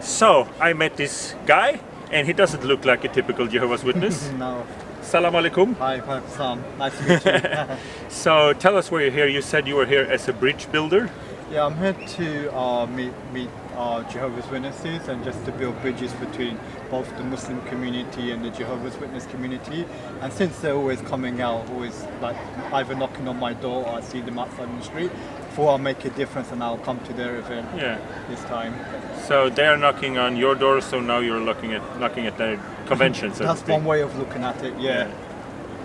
So I met this guy, and he doesn't look like a typical Jehovah's Witness. No. Salam alaikum. Hi, Sam. Nice to meet you. So tell us why you're here. You said you were here as a bridge builder. Yeah, I'm here to meet Jehovah's Witnesses and just to build bridges between both the Muslim community and the Jehovah's Witness community. And since they're always coming out, always like either knocking on my door or I see them outside in the street, before I'll make a difference and I'll come to their event this time. So they are knocking on your door, so now you're looking at their convention. So that's one way of looking at it, yeah.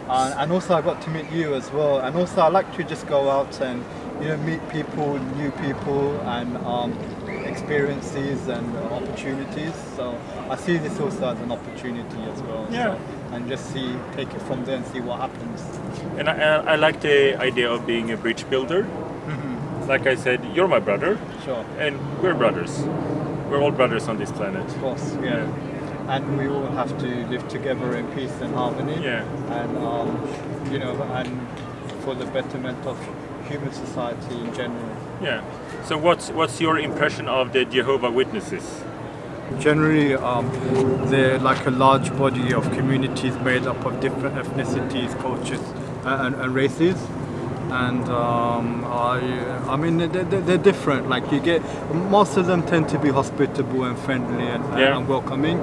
And also I got to meet you as well. And also I like to just go out and meet people, new people, and experiences and opportunities. So I see this also as an opportunity as well. Yeah. So, and just take it from there and see what happens. And I like the idea of being a bridge builder. Like I said, you're my brother. Sure. And we're brothers. We're all brothers on this planet. Of course, yeah. And we all have to live together in peace and harmony. Yeah. And and for the betterment of human society in general. Yeah. So what's your impression of the Jehovah's Witnesses? Generally, they're like a large body of communities made up of different ethnicities, cultures, and races. And I mean they're different. Like most of them tend to be hospitable and friendly and welcoming,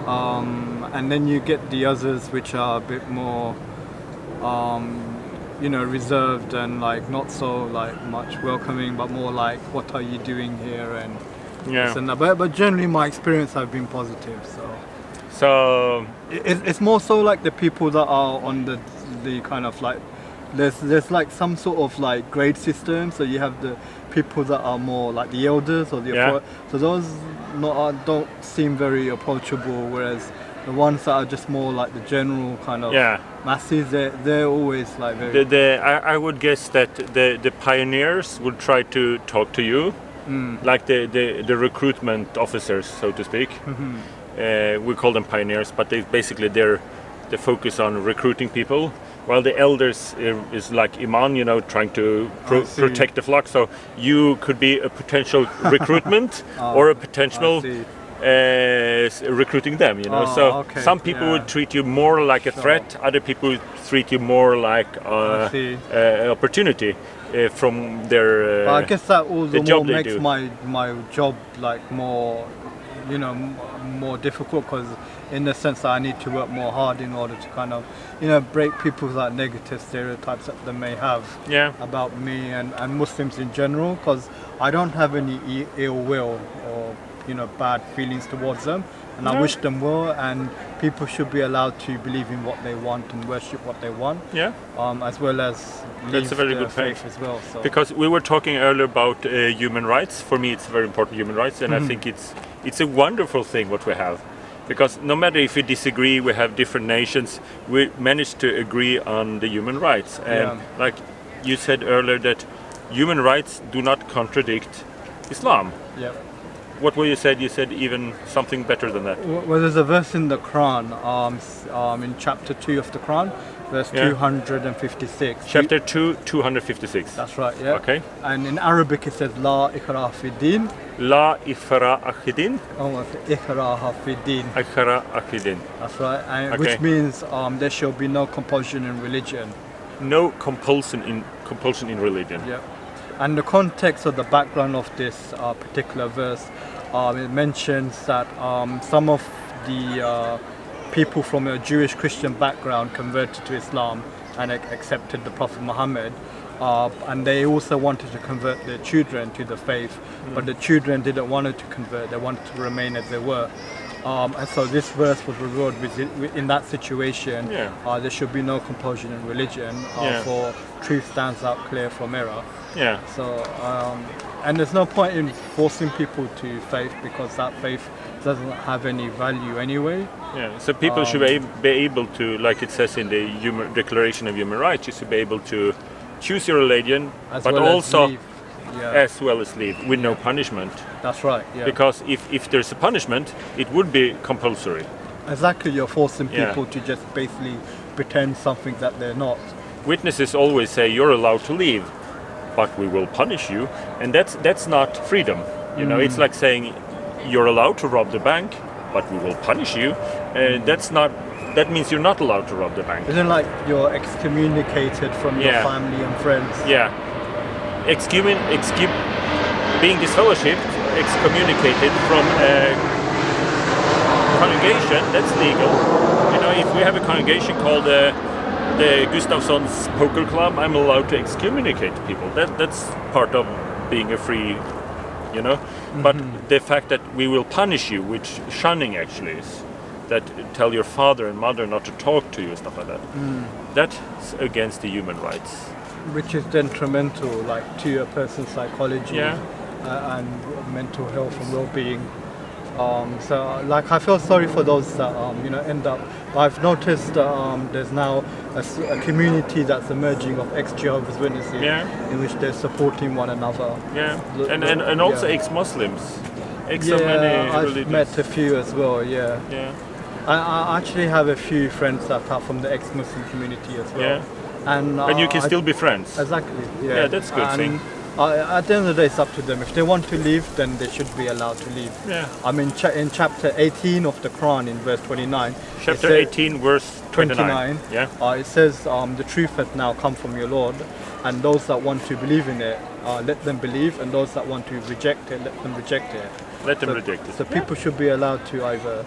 and then you get the others which are a bit more reserved and like not so like much welcoming, but more like what are you doing here and this and that. But generally my experience have been positive. So it's more so like the people that are on the kind of like there's like some sort of like grade system. So you have the people that are more like the elders or the so those don't seem very approachable, whereas the ones that are just more like the general kind of masses, they're always like very. I would guess that the pioneers would try to talk to you, like the recruitment officers, so to speak. We call them pioneers, but they focus on recruiting people. While the elders is like Iman, trying to protect the flock. So you could be a potential recruitment or a potential recruiting them. Some people would treat you more like a threat. Other people would treat you more like opportunity from their. I guess that all the more makes my job like more difficult, because in the sense that I need to work more hard in order to kind of break people's like negative stereotypes that they may have about me and Muslims in general, because I don't have any ill will or bad feelings towards them, and I wish them well, and people should be allowed to believe in what they want and worship what they want, as well as that's a very good faith as well. So. Because we were talking earlier about human rights. For me it's very important, human rights, and I think it's a wonderful thing what we have. Because no matter if we disagree, we have different nations, we managed to agree on the human rights. And like you said earlier, that human rights do not contradict Islam. Yeah. What were you said? You said even something better than that. Well, there's a verse in the Quran, in chapter 2 of the Quran, verse 256. Chapter 2, 256. That's right, yeah. Okay. And in Arabic it says, La ikraha fi din. La ifra'a fi din. Oh, ikraha fi din. Ikraha fi din. That's right, and which means there shall be no compulsion in religion. No compulsion in religion. Yeah. And the context of the background of this particular verse, it mentions that some of the people from a Jewish Christian background converted to Islam and accepted the Prophet Muhammad, and they also wanted to convert their children to the faith, but the children didn't want to convert, they wanted to remain as they were. And so this verse was revealed in that situation. There should be no compulsion in religion, for truth stands out clear from error. So and there's no point in forcing people to faith, because that faith doesn't have any value anyway. So people should be able to, like it says in the Declaration of Human Rights, you should be able to choose your religion, but also as well as leave with no punishment. That's right. Yeah. Because if there's a punishment, it would be compulsory. Exactly, you're forcing people to just basically pretend something that they're not. Witnesses always say you're allowed to leave, but we will punish you, and that's not freedom. It's like saying you're allowed to rob the bank, but we will punish you. That means you're not allowed to rob the bank. Isn't like you're excommunicated from your family and friends? Yeah. Being disfellowshipped, excommunicated from a congregation, that's legal. You know, if we have a congregation called the Gustafsson's Poker Club, I'm allowed to excommunicate people. That's part of being a free, you know. But the fact that we will punish you, which shunning actually is, that tell your father and mother not to talk to you and stuff like that, that's against the human rights. Which is detrimental, like, to a person's psychology and mental health and well-being. So, like, I feel sorry for those that end up. I've noticed there's now a community that's emerging of ex-Jehovah's Witnesses, in which they're supporting one another. Yeah, and also ex-Muslims. I've met a few as well. Yeah. I actually have a few friends that are from the ex-Muslim community as well. Yeah. And you can still be friends. Exactly. Yeah, that's a good thing. At the end of the day, it's up to them. If they want to leave, then they should be allowed to leave. Yeah. I mean, in chapter 18 of the Quran, in verse 29. Chapter 18, verse 29. Yeah. It says, the truth has now come from your Lord, and those that want to believe in it, let them believe, and those that want to reject it, let them reject it. Let them reject it. So people should be allowed to either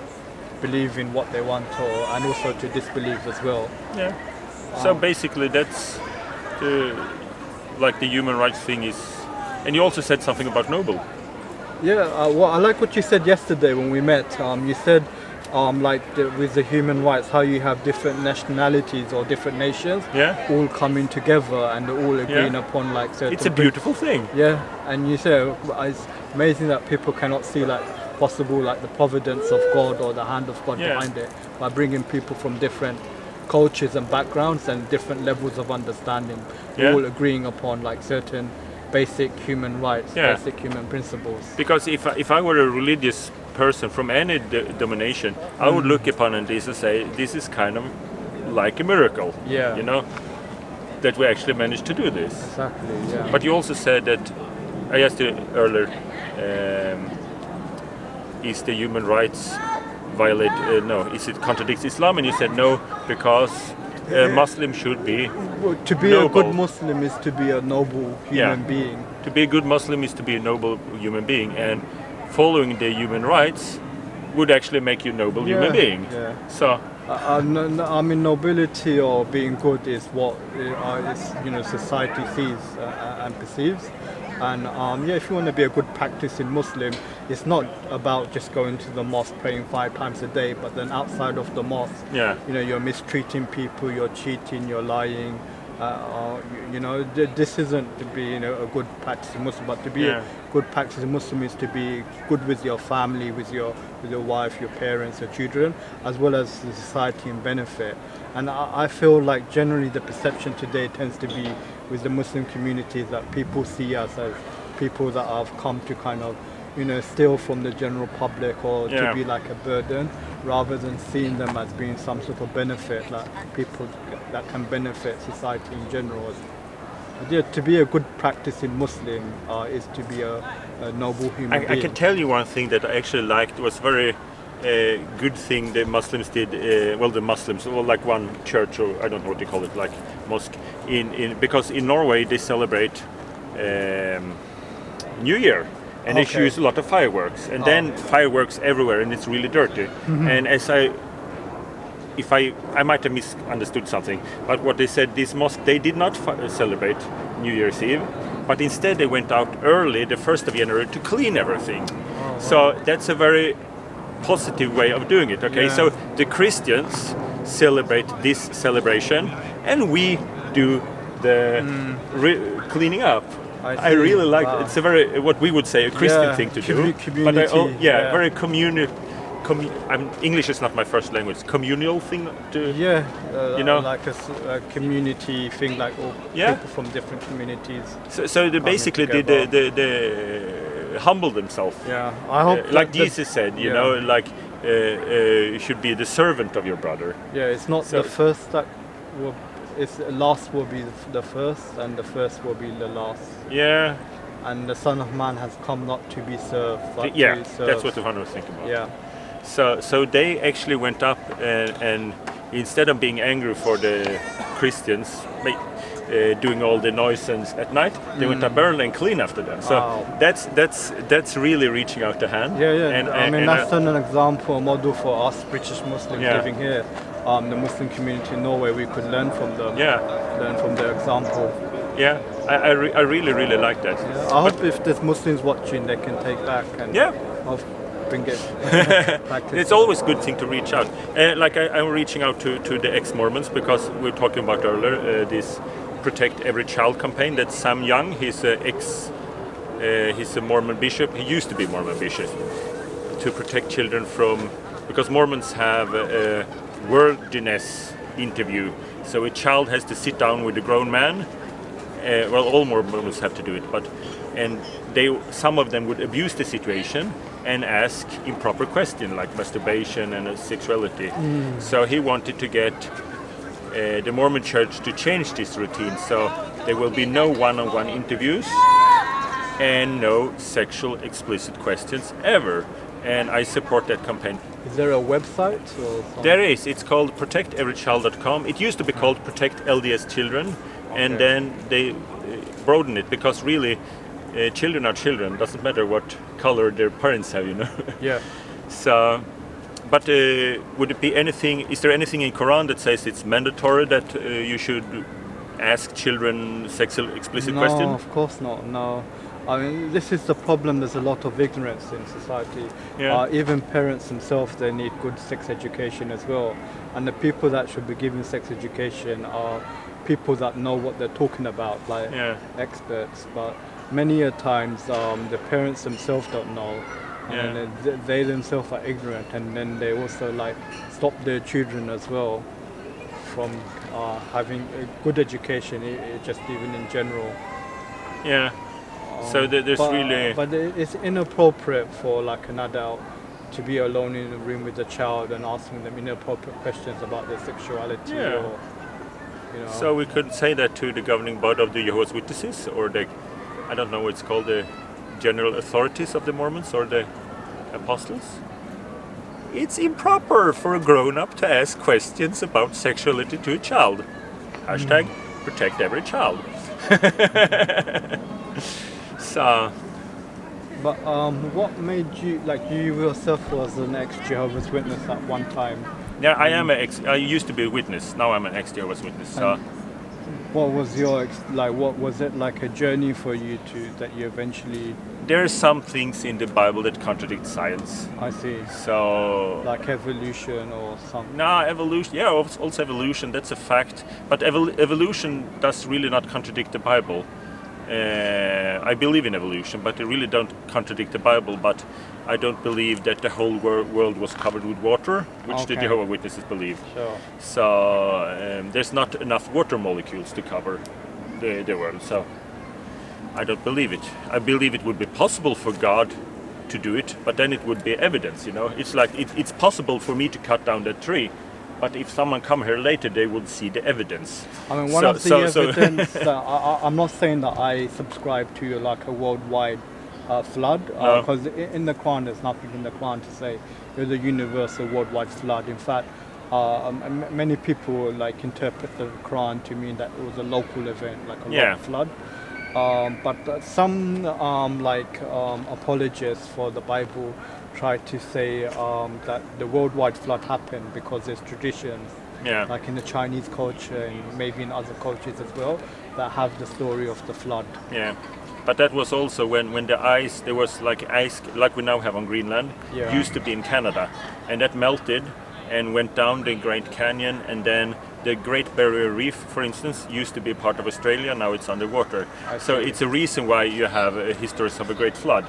believe in what they want, and also to disbelieve as well. Yeah. So basically, that's the human rights thing is. And you also said something about noble. Yeah. Well, I like what you said yesterday when we met. You said, with the human rights, how you have different nationalities or different nations, all coming together and all agreeing upon like certain. It's a beautiful thing. Yeah. And you say it's amazing that people cannot see like possible like the providence of God or the hand of God behind it by bringing people from different cultures and backgrounds and different levels of understanding, all agreeing upon like certain basic human rights, basic human principles. Because if I were a religious person from any denomination, I would look upon this and say, this is kind of like a miracle. Yeah. You know, that we actually managed to do this. Exactly. Yeah. But you also said that I asked you earlier, is the human rights violate? No, is it contradicts Islam? And you said no, because a Muslim should be to be noble. A good Muslim is to be a noble human being. To be a good Muslim is to be a noble human being, and following the human rights would actually make you a noble human being. Yeah. So I mean, nobility or being good is what society sees and perceives. And if you want to be a good practicing Muslim, it's not about just going to the mosque praying 5 times a day, but then outside of the mosque, you're mistreating people, you're cheating, you're lying. This isn't to be a good practicing Muslim, but to be a good practicing Muslim is to be good with your family, with your wife, your parents, your children, as well as the society and benefit. And I feel like generally the perception today tends to be with the Muslim communities that people see us as people that have come to kind of steal from the general public or to be like a burden, rather than seeing them as being some sort of benefit, like people that can benefit society in general. To be a good practicing Muslim is to be a noble human being. I can tell you one thing that I actually liked was very good thing the Muslims did. Like one church, or I don't know what you call it, like mosque, because in Norway they celebrate New Year. And they use a lot of fireworks, and then fireworks everywhere, and it's really dirty. And I might have misunderstood something, but what they said, this mosque, they did not celebrate New Year's Eve, but instead they went out early, the 1st of January, to clean everything. So that's a very positive way of doing it. So the Christians celebrate this celebration, and we do the cleaning up. I really like it. It's a very, what we would say, a Christian thing to do. Community, very communal. English is not my first language. Communal thing to. Like a community thing, like all people from different communities. So they basically they humble themselves. Yeah, I hope. Like Jesus said, you should be the servant of your brother. Yeah, it's not the first that will. It's last will be the first, and the first will be the last. Yeah, and the Son of Man has come not to be served, but Yeah, to serve. that's what the one was thinking about. Yeah. So they actually went up and instead of being angry for the Christians doing all the noise at night, they went up early and clean after them. So Wow. that's really reaching out the hand. Yeah. And, I mean, and that's an example, a model for us British Muslims Yeah. living here. The Muslim community in Norway, we could learn from them. Yeah. Learn from their example. Yeah, I really like that. I hope if there's Muslims watching, they can take back and Yeah. I'll bring it. Practice. It's always a good thing to reach out. Like I'm reaching out to the ex-Mormons because we were talking about earlier this Protect Every Child campaign. That's Sam Young. He's he's a Mormon bishop. He used to be Mormon bishop to protect children from, because Mormons have a worldliness interview. So a child has to sit down with a grown man. Well, all Mormons have to do it, and some of them would abuse the situation and ask improper questions like masturbation and sexuality. So he wanted to get the Mormon Church to change this routine, so there will be no one-on-one interviews and no sexual explicit questions ever. And I support that campaign. Is there a website or something? There is. It's called protecteverychild.com. It used to be called Protect LDS Children, and then they broadened it because really children are children. Doesn't matter what color their parents have, you know. Yeah. So, but would it be anything? Is there anything in Quran that says it's mandatory that you should ask children sexual explicit questions? No, of course not. No. I mean, this is the problem. There's a lot of ignorance in society. Yeah. Even parents themselves, they need good sex education as well. And the people that should be giving sex education are people that know what they're talking about, like experts. But many a times, the parents themselves don't know. And they themselves are ignorant, and then they also like stop their children as well from having a good education, just even in general. Yeah. So there's really... But it's inappropriate for like an adult to be alone in a room with a child and asking them inappropriate questions about their sexuality. Yeah. Or, you know. So we could say that to the governing body of the Jehovah's Witnesses, or the, I don't know what it's called, the general authorities of the Mormons or the apostles. It's improper for a grown-up to ask questions about sexuality to a child. Hashtag protect every child. So, but what made you, like you yourself was an ex-Jehovah's Witness at one time? yeah, I used to be a witness. Now I'm an ex-Jehovah's Witness. So, what was your what was it like a journey for you that you eventually? there are some things in the Bible that contradict science. I see. So, Like evolution or something. no, evolution. Yeah, also evolution. That's a fact. But evolution does really not contradict the Bible. I believe in evolution, but it really don't contradict the Bible. But I don't believe that the whole world was covered with water, which the Okay. Jehovah's Witnesses believe. Sure. So there's not enough water molecules to cover the world. So I don't believe it. I believe it would be possible for God to do it, but then it would be evidence. You know, it's like it's possible for me to cut down that tree. But if someone come here later, they would see the evidence. I mean, one of the evidence that I'm not saying that I subscribe to like a worldwide flood, because in the Quran there's nothing in the Quran to say there's a universal worldwide flood. In fact, many people like interpret the Quran to mean that it was a local event, like a local flood. But some apologists for the Bible try to say that the worldwide flood happened because there's traditions, like in the Chinese culture and maybe in other cultures as well, that have the story of the flood. Yeah, but that was also when the ice, there was like ice, like we now have on Greenland, used to be in Canada, and that melted and went down the Grand Canyon, and then the Great Barrier Reef, for instance, used to be part of Australia. Now it's underwater. So it's a reason why you have histories of a great flood.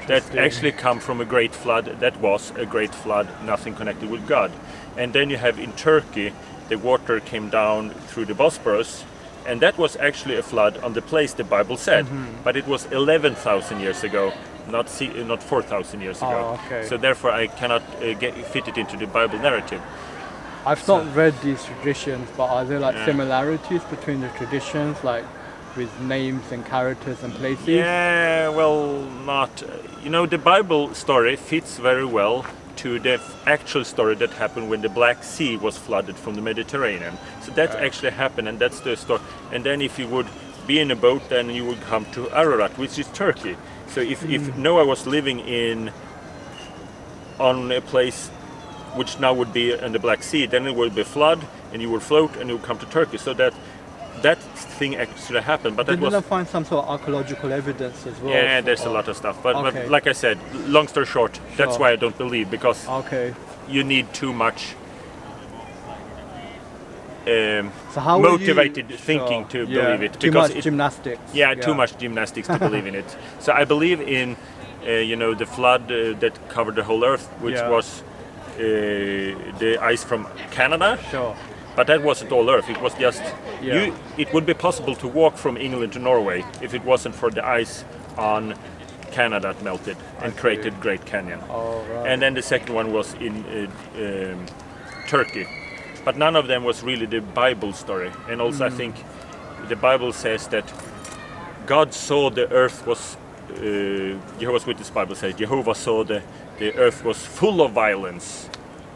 That actually come from a great flood. That was a great flood, nothing connected with God. And then you have in Turkey, the water came down through the Bosporus, and that was actually a flood on the place the Bible said. But it was 11,000 years ago, not 4,000 years ago. So therefore I cannot fit it into the Bible narrative. I've not read these traditions, but are there like similarities between the traditions? Like with names and characters and places. Yeah, well, not. You know, the Bible story fits very well to the actual story that happened when the Black Sea was flooded from the Mediterranean. So that actually happened, and that's the story. And then if you would be in a boat, then you would come to Ararat, which is Turkey. So if Noah was living on a place which now would be in the Black Sea, then it would be flood, and you would float, and you would come to Turkey. So that thing actually happened. But Didn't I find some sort of archaeological evidence as well? Yeah, there's a lot of stuff. But like I said, long story short, that's why I don't believe, because you need too much motivated thinking to believe it. Too much gymnastics. Yeah, too much gymnastics to believe in it. So I believe in, the flood that covered the whole earth, which was the ice from Canada. Sure. But that wasn't all Earth. It was just it would be possible to walk from England to Norway if it wasn't for the ice on Canada that melted and created Great Canyon. Oh, right. And then the second one was in Turkey. But none of them was really the Bible story. And also I think the Bible says that God saw the earth was Jehovah's Witness Bible says Jehovah saw the earth was full of violence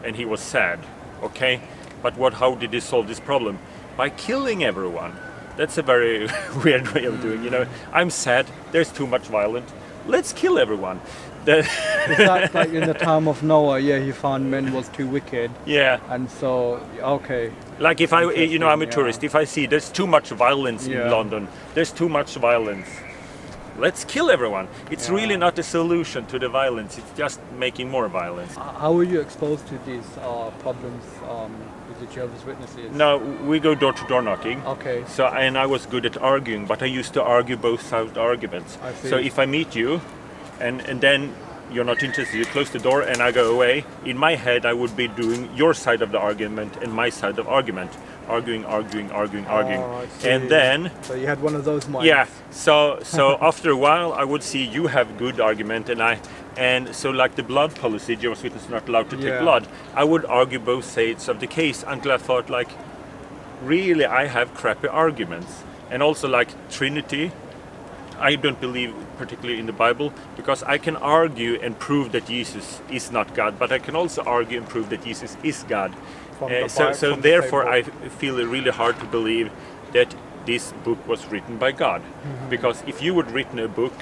and he was sad. Okay? But how did he solve this problem? By killing everyone. That's a very weird way of doing. I'm sad. There's too much violence. Let's kill everyone. Is that like in the time of Noah? Yeah, he found men was too wicked. Yeah. And so like if I'm a tourist. If I see there's too much violence in London, there's too much violence. Let's kill everyone. It's really not a solution to the violence. It's just making more violence. How were you exposed to these problems with the Jehovah's Witnesses? No, we go door to door knocking. Okay. So and I was good at arguing, but I used to argue both sides arguments. I see. So if I meet you, and then you're not interested, you close the door and I go away. In my head, I would be doing your side of the argument and my side of argument. Arguing. And then... So you had one of those minds. Yeah. So after a while, I would see you have good argument and so like the blood policy, Jehovah's Witnesses not allowed to take blood. I would argue both sides of the case until I thought like, really, I have crappy arguments. And also like Trinity, I don't believe particularly in the Bible because I can argue and prove that Jesus is not God, but I can also argue and prove that Jesus is God. So therefore I feel it really hard to believe that this book was written by God. Because if you would written a book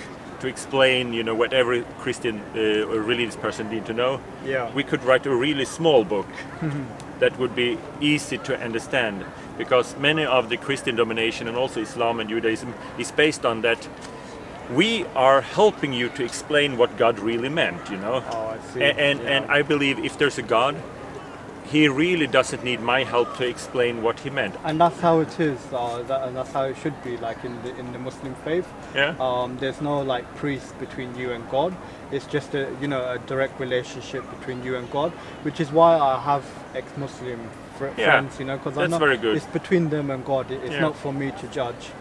to explain, what every Christian or religious person need to know, we could write a really small book that would be easy to understand. Because many of the Christian domination and also Islam and Judaism is based on that we are helping you to explain what God really meant, Oh, I see. And I believe if there's a God, he really doesn't need my help to explain what he meant. And that's how it is, and that's how it should be, like in the Muslim faith. There's no like priest between you and God. It's just a direct relationship between you and God, which is why I have ex-Muslim friends, because I know very good. It's between them and God. It's not for me to judge.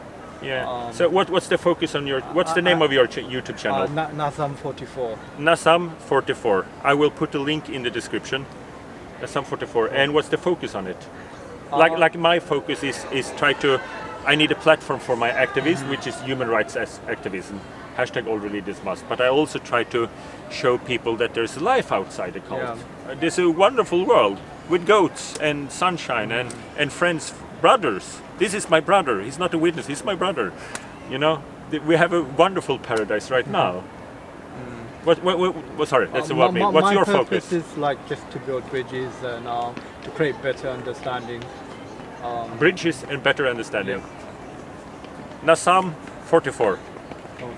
Yeah. So what's the focus on what's the name of your YouTube channel? Nasam44. Nasam44. I will put the link in the description. Nasam44. And what's the focus on it? Like my focus is I need a platform for my activism, which is human rights as activism. # all religions must. But I also try to show people that there's life outside the cult. There's a wonderful world with goats and sunshine and friends, brothers. This is my brother. He's not a witness. He's my brother. We have a wonderful paradise right now. Sorry, that's about me. What's your focus? My purpose is like just to build bridges and to create better understanding. Bridges and better understanding. Nasam44.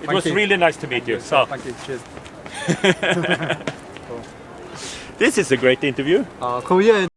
It was really nice to meet you. So. Thank you. Cheers. This is a great interview. Cool, yeah.